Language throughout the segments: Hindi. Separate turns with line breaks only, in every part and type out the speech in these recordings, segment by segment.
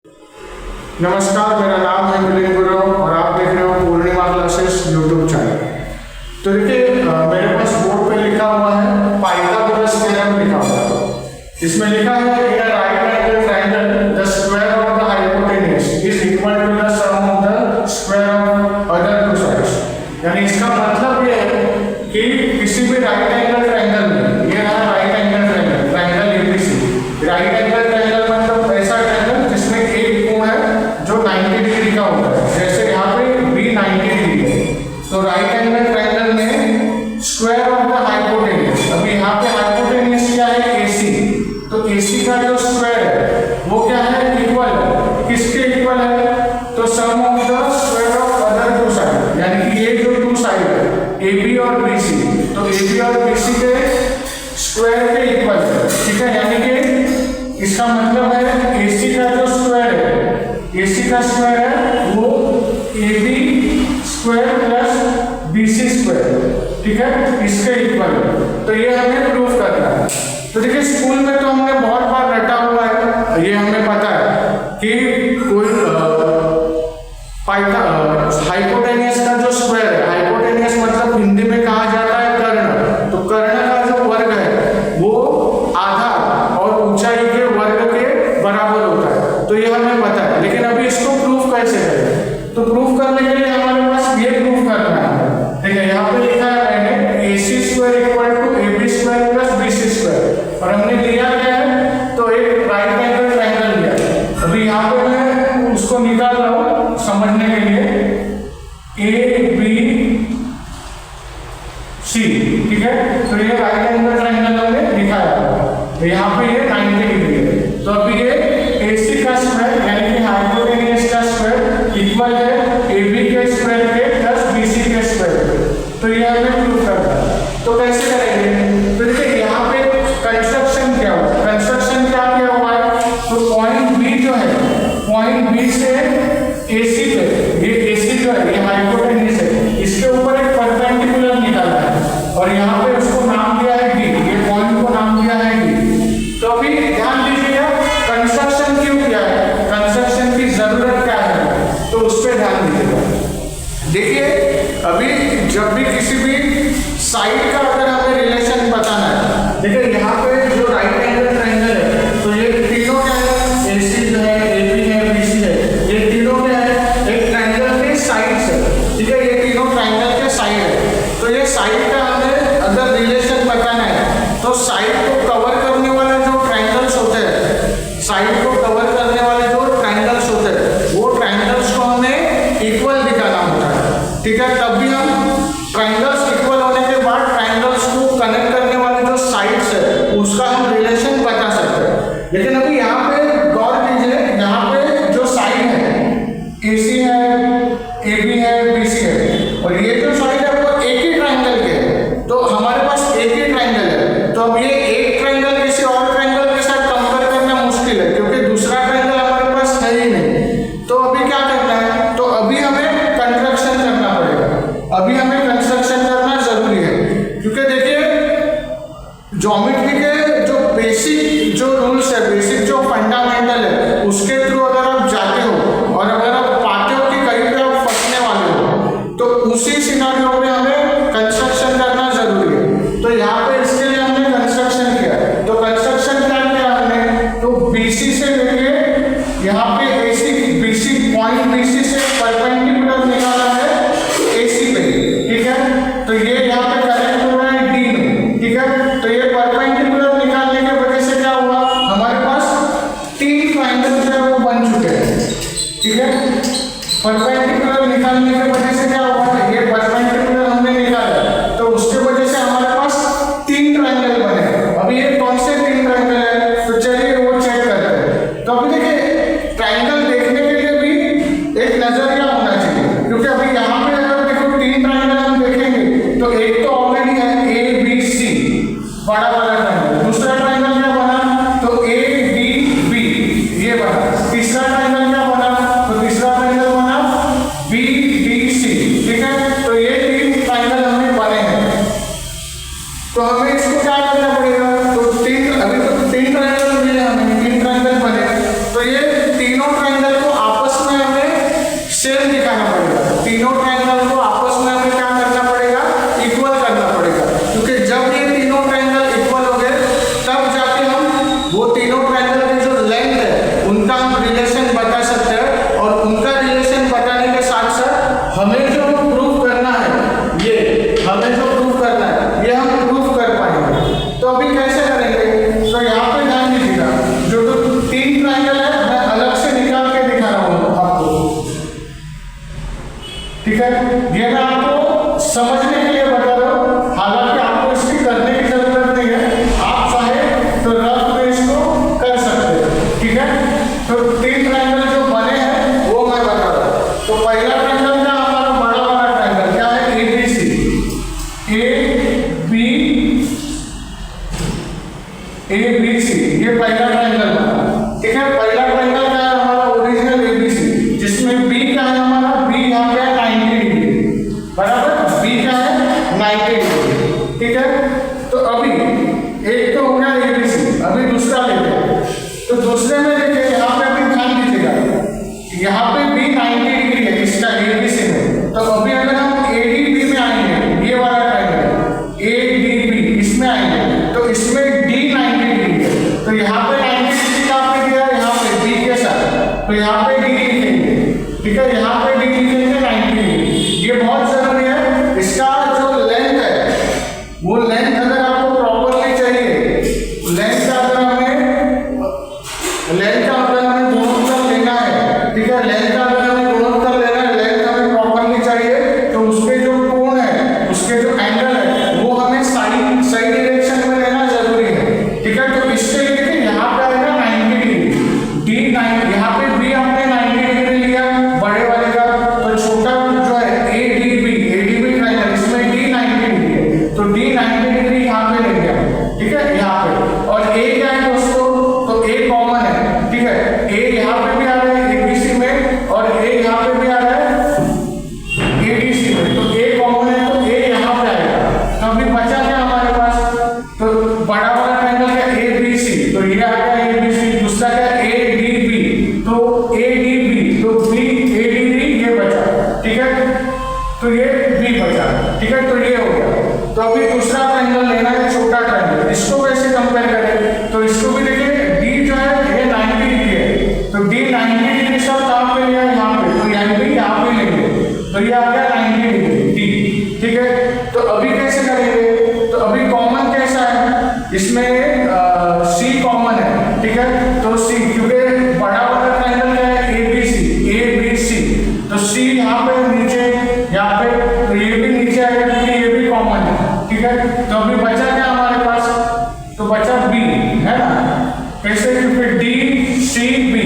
नमस्कार, मेरा नाम है मिलिंद गुरव और आप देख रहे हो पूर्णिमा क्लासेस यूट्यूब चैनल। तो देखिए, मेरे पास बोर्ड पे लिखा हुआ है पाइथागोरस थ्योरम लिखा हुआ है। इसमें लिखा है in a right angle triangle the square of the hypotenuse is equal to the sum of the square of other two sides. यानी इसका मतलब ये है कि किसी भी राइट एंगल ट्रायंगल में, ये रहा right angle triangle, triangle ABC. Right angle triangle मतलब ऐसा ट्रायंगल जिसमें एक कोण है जो 90 डिग्री का होता है। जैसे यहाँ पे भी 90 डिग्री है, तो राइट एंगल ट्रायंगल में स्क्वायर ऑफ द हाइपोटेन्यूज, अभी यहाँ पे हाइपोटेन्यूज क्या है, AC। तो AC का जो स्क्वायर है वो क्या है, इक्वल है। किसके इक्वल है, तो sum of the square of other two side. यानी कि ये जो टू साइड है AB और BC, तो AB और BC के स्क्वायर के इक्वल है। ठीक है, यानी कि इसका मतलब है AC का जो स्क्वायर है, AC का स्क्वायर है वो AB square plus BC square, ठीक है, इसके इक्वल है। तो ये हमें प्रूफ करना है। तो देखिए, स्कूल में तो हमने बहुत बार रटा हुआ है, ये हमें पता है कि कोई हाइपोटेन्यूज का जो स्क्वायर है, हाइपोटेन्यूज मतलब हिंदी में कहा जाता है कर्ण। तो कर्ण का जो वर्ग है वो आधार और ऊंचाई के वर्ग के बराबर होता है। तो ये हमें पता है, लेकिन अभी इसको प्रूफ कैसे करें? तो प्रूफ करने के लिए हमारे पास ये प्रूफ करना है। ठीक है, यहाँ पे लिखा है मैंने AC square equal to AB square plus BC square, और हमने लिया क्या है, तो एक राइट एंगल ट्रायंगल लिया। अभी यहाँ पे मैं उसको निकाल रहा हूँ समझने के लिए, ABC, ठीक है। तो ये राइट एंगल ट्रायंगल हमने लिखा है, यहाँ पे ये 90 डिग्री है। तो अभी ये AC का स्क्वायर यानी कि हाइपोटेन्यूज का स्क्वायर इक्वल है AB के स्क्वायर के प्लस BC के स्क्वायर के। तो ये हमें प्रूफ करना है। तो कैसे करेंगे? तो देखिए, यहाँ पे कंस्ट्रक्शन क्या हुआ, कंस्ट्रक्शन क्या किया हुआ है, तो पॉइंट B जो है, पॉइंट B से AC पे, ये AC जो है ये हाइपोटेन्यूज है, इसके ऊपर एक परपेंडिकुलर निकाला है और यहाँ पे उसको नाम दिया है D, ये पॉइंट को नाम दिया है D। तो अभी ध्यान दीजिएगा, कंस्ट्रक्शन क्यों किया है, कंस्ट्रक्शन की जरूरत क्या है, तो उस पर ध्यान दीजिएगा। देखिए, अभी जब भी किसी भी साइड का अगर हमें रिलेशन बताना है, देखिए यहाँ पे जो राइट एंगल ट्रायंगल है, तो ये तीनों क्या है, AC जो है, AB है, BC है, ये तीनों क्या है, एक ट्रायंगल के साइड्स है। ठीक है, ये तीनों ट्रायंगल के साइड है। तो ये साइड का हमें अगर रिलेशन बताना है, तो साइड को कवर करने वाले जो ट्रायंगल्स होते हैं, साइड को कवर करने वाले जो ट्रायंगल्स होते हैं, वो ट्रायंगल्स को हमें इक्वल दिखाना होता है। ठीक है, तब भी हम ट्रायंगल्स इक्वल होने के बाद ट्रायंगल्स को कनेक्ट करने वाले जो साइड्स है उसका हम रिलेशन बता सकते हैं। लेकिन अभी यहाँ पे गौर कीजिए, यहाँ पे जो साइड है AC है, AB है, BC है, और ये जो साइड है वो एक ही ट्रायंगल के है। तो हमारे पास एक ही ट्रायंगल है, तो अब ये एक ट्रायंगल किसी और ट्रायंगल के साथ कंपेयर करना मुश्किल है, क्योंकि दूसरा ट्रायंगल हमारे पास है ही नहीं। तो अभी क्या करना है, तो अभी हमें कंस्ट्रक्शन करना पड़ेगा। अभी हमें कंस्ट्रक्शन करना जरूरी है, क्योंकि देखिए ज्योमेट्री के जो बेसिक जो रूल्स है, बेसिक जो फंडामेंटल है, उसके थ्रू अगर आप जाते हो और अगर आप पाते हो कि कहीं पे आप फंसने वाले हो, तो उसी सिनारियो में हमें कंस्ट्रक्शन करना जरूरी है। तो यहाँ पे इसके लिए हमने कंस्ट्रक्शन किया है। तो कंस्ट्रक्शन क्या किया हमने, तो BC से लेके यहाँ पे AC, BC पॉइंट BC से परपेंडिकुलर निकाला है AC पे। ठीक है, तो ये यहाँ पे कनेक्ट हो रहा है D में। ठीक है, तो ये परपेंडिकुलर निकालने की वजह से क्या हुआ, हमारे पास तीन ट्रायंगल जो है वो बन चुके हैं। ठीक है, परपेंडिकुलर निकालने की वजह से क्या हुआ, ये परपेंडिकुलर हमने निकाला, तो उसके वजह से हमारे पास तीन ट्रायंगल बने। अभी ये कौन से तीन ट्रायंगल है, तो चलिए वो चेक करते हैं। तो अभी देखिए, ट्रायंगल देखने के लिए भी एक नजरिया होना चाहिए, क्योंकि अभी यहाँ पे अगर देखो तीन ट्रायंगल हम देखेंगे, तो एक तो ऑलरेडी है ABC, बड़ा वाला ट्रायंगल। दूसरा ट्रायंगल क्या बना, तो ADB, ये बना। तीसरा ट्रायंगल क्या बना, तो तीसरा ट्रायंगल बना BDC। ठीक है, तो ये तीनों ट्रायंगल को आपस में हमें सेम दिखाना पड़ेगा, तीनों ट्रायंगल को आपस में हमें क्या करना पड़ेगा, इक्वल करना पड़ेगा, क्योंकि जब ये तीनों ट्रायंगल इक्वल हो गए तब जाके हम वो तीनों ट्रायंगल की जो लेंथ है उनका हम रिलेशन बता सकते हैं, और उनका रिलेशन बताने के साथ साथ हमें जो प्रूफ करना है, ये हमें जो प्रूफ करना है ये हम प्रूफ कर पाएंगे। तो अभी कैसे करेंगे, तो यहाँ पे ध्यान दीजिएगा, जो तो तीन ट्रायंगल है मैं अलग से निकाल के दिखा रहा हूँ आपको, ठीक है, ये मैं आपको समझने के लिए बता रहा हूँ, हालांकि आपको इसकी करने की जरूरत नहीं है, आप चाहे तो रफ में इसको कर सकते हैं, ठीक है। तो तीन ट्रायंगल जो बने हैं वो मैं बता रहा हूँ। तो पहला ट्रायंगल का हमारा बड़ा वाला ट्रायंगल क्या है, ABC, ABC, ये पहला ट्रायंगल बना, ठीक है। पहला ट्रायंगल का है हमारा ओरिजिनल ABC, जिसमें B का है हमारा, B यहाँ पे 90 डिग्री, बराबर, B का है 90 डिग्री, ठीक है। तो अभी एक तो हो गया ABC, अभी दूसरा लेते हैं। तो दूसरे में देखिए यहाँ पे अभी ध्यान दीजिएगा, यहाँ पे B 90 डिग्री है इसका ABC में, तो अभी अगर हम ADB में आएंगे, ये वाला ट्रायंगल ADB इसमें आएंगे तो इसमें D 90 डिग्री है, तो यहाँ पे 90 डिग्री का आपने दिया यहाँ पे B के साथ, तो यहाँ पे D लिखेंगे, ठीक है, यहाँ पे D लिखेंगे 90 डिग्री। ये बहुत जरूरी है, इसका जो लेंथ है वो लेंथ अगर आपको प्रॉपरली चाहिए, लेंथ का अगर हमें गुणोत्तर लेना है, ठीक है, लेंथ का अगर हमें गुणोत्तर लेना है, लेंथ हमें प्रॉपरली चाहिए, तो उसके जो कोण है, उसके जो एंगल है वो हमें सही डायरेक्शन में लेना जरूरी है, ठीक है। तो इसके लिए देखिए यहाँ पे आएगा 90 डिग्री, D 90, यहाँ पे B आपने 90 डिग्री लिया बड़े वाले का, तो छोटा जो है ADB ट्रायंगल, इसमें D 90 डिग्री है, तो D 90 डिग्री यहाँ पे ले गया, ठीक है, यहाँ पे। और A क्या है दोस्तों, तो A कॉमन है, ठीक है, A यहाँ पे भी आ रहा है ABC में, और A यहाँ पे भी आ रहा है ADC में, तो A कॉमन है तो A यहाँ पे आएगा। तो अभी बचा क्या हमारे पास, तो बड़ा वाला ट्रायंगल क्या ABC, तो ये आ गया ABC, दूसरा क्या ADB, तो ADB, तो B ADB ये बचा, ठीक है, तो ये B बचा, ठीक है, तो ये हो गया। तो अभी दूसरा ट्रायंगल लेना है, छोटा ट्रायंगल, इसको कैसे कंपेयर करें, तो इसको भी देखिए D जो है ये 90 डिग्री है, तो D 90 डिग्री सब कहाँ पे लिया, यहाँ पे, तो यहाँ पे लेंगे, तो ये आ गया 90 डिग्री D, ठीक है। तो अभी कैसे करेंगे, तो अभी कॉमन कैसा है, इसमें C कॉमन है, ठीक है, तो C, क्योंकि बड़ा वाला ट्रायंगल क्या है ABC, तो C यहाँ पे नीचे, यहाँ पे, तो ये भी नीचे आएगा क्योंकि ये भी कॉमन है, ठीक है। तो अभी बचा क्या हमारे पास, तो बचा B, है ना, कैसे, क्योंकि D C B,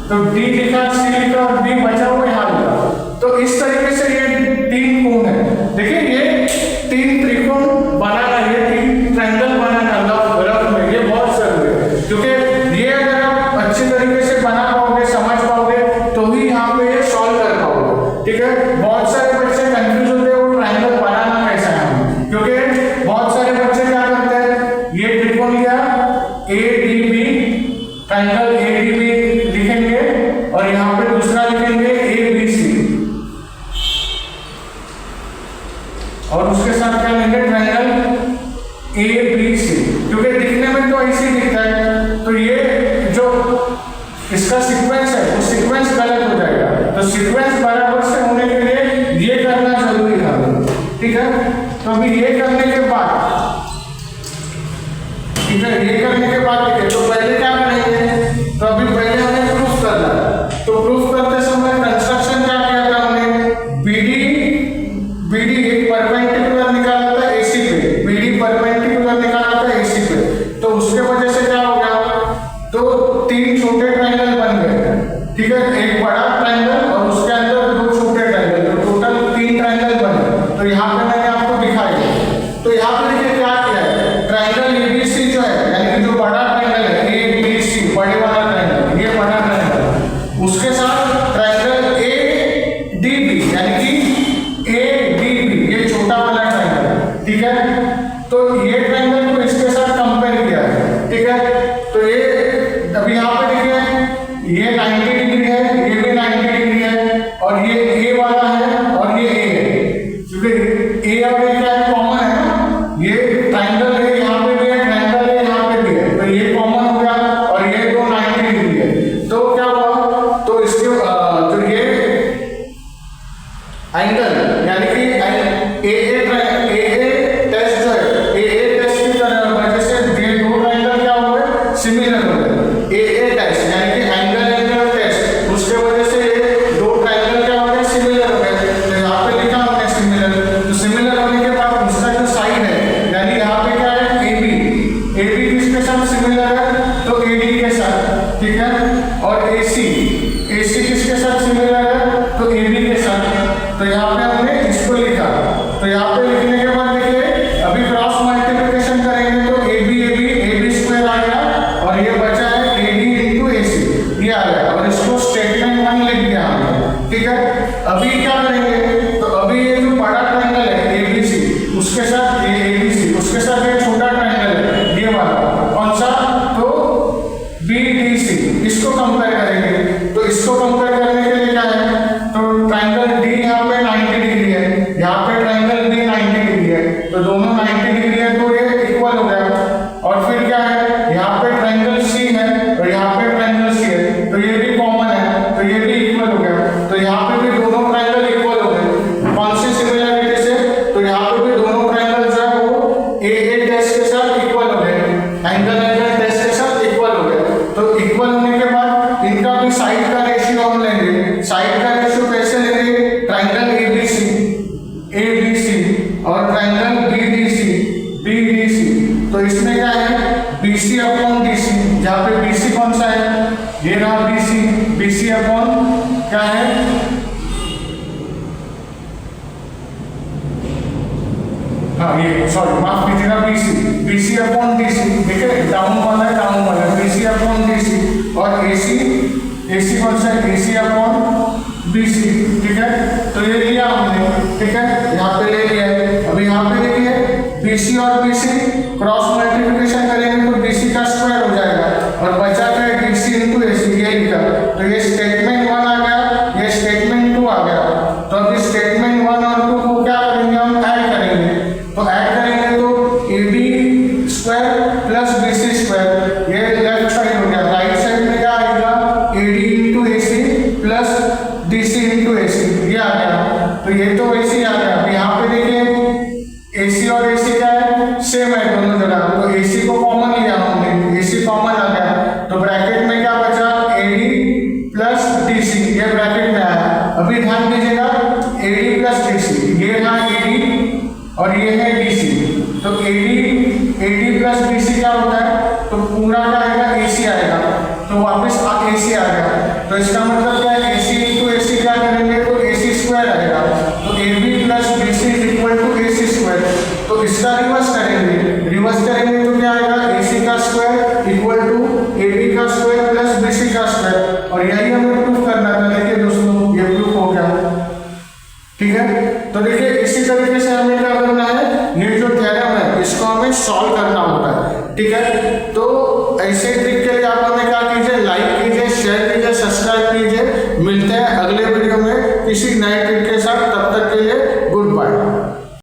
तो D लिखा, C लिखा और B बचा हुआ यहाँ लिखा, तो इस तरीके से ये तीन कोण है, देखिए ये तीन त्रिकोण बनाना, ये तीन ट्रायंगल बनाना रफ में, ये बहुत जरूरी है, क्योंकि ये अगर आप अच्छे तरीके से बना पाओगे, समझ पाओगे, तो ही यहाँ पे ये सॉल्व कर पाओगे, ठीक है। बहुत सारे बच्चे कंफ्यूज होते हैं वो ट्रायंगल बनाना कैसा है, क्योंकि बहुत सारे बच्चे क्या करते हैं, ये त्रिकोण लिया ADB, ट्रायंगल ADB लिखेंगे, और यहाँ पे दूसरा लिखेंगे ABC, और उसके साथ क्या लेंगे, ट्रायंगल ABC, क्योंकि दिखने में तो ऐसे ही दिखता है, तो ये जो इसका सीक्वेंस है वो सीक्वेंस गलत हो जाएगा, तो सीक्वेंस बराबर से होने के लिए ये करना जरूरी है, ठीक है। तो अभी ये करने के बाद, ठीक है, ये करने के बाद देखिए, तो पहले क्या करेंगे, तो अभी पहले हमें प्रूफ करना है, तो प्रूफ करते समय कंस्ट्रक्शन क्या किया था हमने, BD एक परपेंडिकुलर निकाला था AC पे, BD परपेंडिकुलर निकाला था AC पे, तो उसके वजह से क्या हो गया, तो तीन छोटे ट्रायंगल बन गए, ठीक है, एक बड़ा ट्रायंगल और उसके अंदर दो छोटे ट्रायंगल, तो टोटल तीन ट्रायंगल बने। तो यहाँ पे मैंने आपको दिखाई, तो यहाँ पे देखिए क्या किया है, ट्रायंगल ABC जो है, यानी जो बड़ा ट्रायंगल है ABC, बड़े वाला ट्रायंगल, ये बड़ा ट्रायंगल, उसके साथ ट्रायंगल ADB, यानी कि ADB, ये छोटा वाला ट्रायंगल, ठीक है, तो ये ट्रायंगल को इसके साथ कंपेयर किया है, ठीक है। तो ये अभी यहाँ पे देखिए ये 90 90 डिग्री है, ये भी 90 डिग्री है, और ये ए वाला है और ये ए है, क्योंकि ए और ए क्या है, कॉमन है ना, ये ट्रायंगल है, यहाँ पे भी है, ट्रायंगल है, यहाँ पे भी है, तो ये कॉमन हो गया, और ये दो 90 डिग्री है, तो क्या हुआ, तो इसके तो ये एंगल यानी कि ए टेस्ट जो है, ए टेस्ट की वजह से ये दो ट्रायंगल क्या हो गए, सिमिलर हो गए, ए टेस्ट यानी कि एंगल टेस्ट, उसके वजह से ये दो ट्रायंगल क्या हो गए, सिमिलर हो गए, तो यहाँ पे लिखा हमने सिमिलर, तो सिमिलर होने के बाद उसका जो साइड है, यानी यहाँ पे क्या है, ए बी किसके साथ सिमिलर है, तो ए डी के साथ, ठीक है, और ए सी किसके साथ सिमिलर है, तो ए बी के साथ, तो यहाँ पे हमने इसको लिखा, तो यहाँ पे लिखने के बाद देखिए अभी क्रॉस मल्टीप्लिकेशन करेंगे तो ए बी स्क्वायर आ गया, और ये बचा है ए डी इंटू ए सी, ये आ गया, और इसको स्टेटमेंट 1 लिख दिया हमने, ठीक है। अभी क्या करेंगे, तो अभी ये जो बड़ा ट्रायंगल है ए बी सी, उसके साथ ए बी सी, उसके साथ एक छोटा ट्रायंगल है ये वाला, कौन सा, तो बी डी सी, इसको कंपेयर करेंगे, तो इसको कंपेयर करने के लिए क्या है, तो ट्रायंगल डी यहाँ पे 90 डिग्री है, यहाँ पे ट्रायंगल डी 90 डिग्री है, तो दोनों 90 डिग्री है, तो ये इक्वल हो गया, और फिर क्या है, यहाँ पे ट्रायंगल सी है और यहाँ पे ट्रायंगल सी है, तो ये भी कॉमन है, तो ये भी इक्वल हो गया, तो यहाँ पे भी दोनों ट्रायंगल इक्वल हो गए, कौन सी सिमिलरिटी से, तो यहाँ पे भी दोनों ट्रायंगल जो है वो ए टेस्ट के साथ इक्वल हो गए, एंगल टेस्ट के साथ इक्वल हो गए, तो इक्वल होने के बाद इनका भी साइड का रेशियो हम लेंगे, साइड का रेशियो कैसे लेंगे, ट्रायंगल ए बी सी और ट्रायंगल बी डी सी, तो इसमें क्या है, B C upon D C, जहाँ पे बी सी कौन सा है, ये रहा बी सी अपॉन क्या है, हाँ ये सॉरी माफ कीजिएगा, B C upon D C, ठीक है, डाउन वाला B C upon D C, और ए सी कौन सा है, ए सी अपॉन बी सी, ठीक है, तो ये लिया हमने, ठीक है, यहाँ पे ले लिया है, अभी यहाँ पे देखिए बी सी और बी सी क्रॉस मल्टीप्लिकेशन करेंगे तो बी सी का स्क्वायर हो जाएगा, और बचा क्या, D C into A C, ये लिखा, तो ये स्टेटमेंट 1 आ गया, ये स्टेटमेंट 2 आ गया, तो अभी स्टेटमेंट 1 और 2 को क्या करेंगे, हम ऐड करेंगे, तो ऐड करेंगे तो A B square plus B C square, ये लेफ्ट साइड हो गया, राइट साइड में क्या आएगा, A D into A C plus D C into A C, ये आ गया, तो ये तो वैसे ही आ गया, अब यहाँ पे देखिए ए सी और ए सी क्या है, सेम है दोनों जगह, तो ए सी को कॉमन लिया हमने, ए सी कॉमन आ गया, तो ब्रैकेट में क्या बचा, A D plus D C, ये ब्रैकेट में आया, अभी ध्यान दीजिएगा A D plus D C, ये रहा ए डी और ये है डी सी, तो A D plus D C क्या होता है, तो पूरा क्या आएगा, ए सी आएगा, तो वापस ए सी आ गया, तो इसका मतलब क्या है, ए सी इंटू ए सी क्या करेंगे, तो ए सी स्क्वायर आएगा, तो A B plus B C is equal to A C square, तो इसका रिवर्स करेंगे तो क्या आएगा, ए सी का square equal to A B का स्क्वायर प्लस बी सी का स्क्वायर, और यही हमें प्रूफ करना था, देखिए दोस्तों ये प्रूफ हो गया, ठीक है, तो देखिए इसी तरीके से हमें क्या करना है, ये जो थ्योरम है इसको हमें सॉल्व करना होता है, ठीक है, तो ऐसे ट्रिक के लिए आप हमें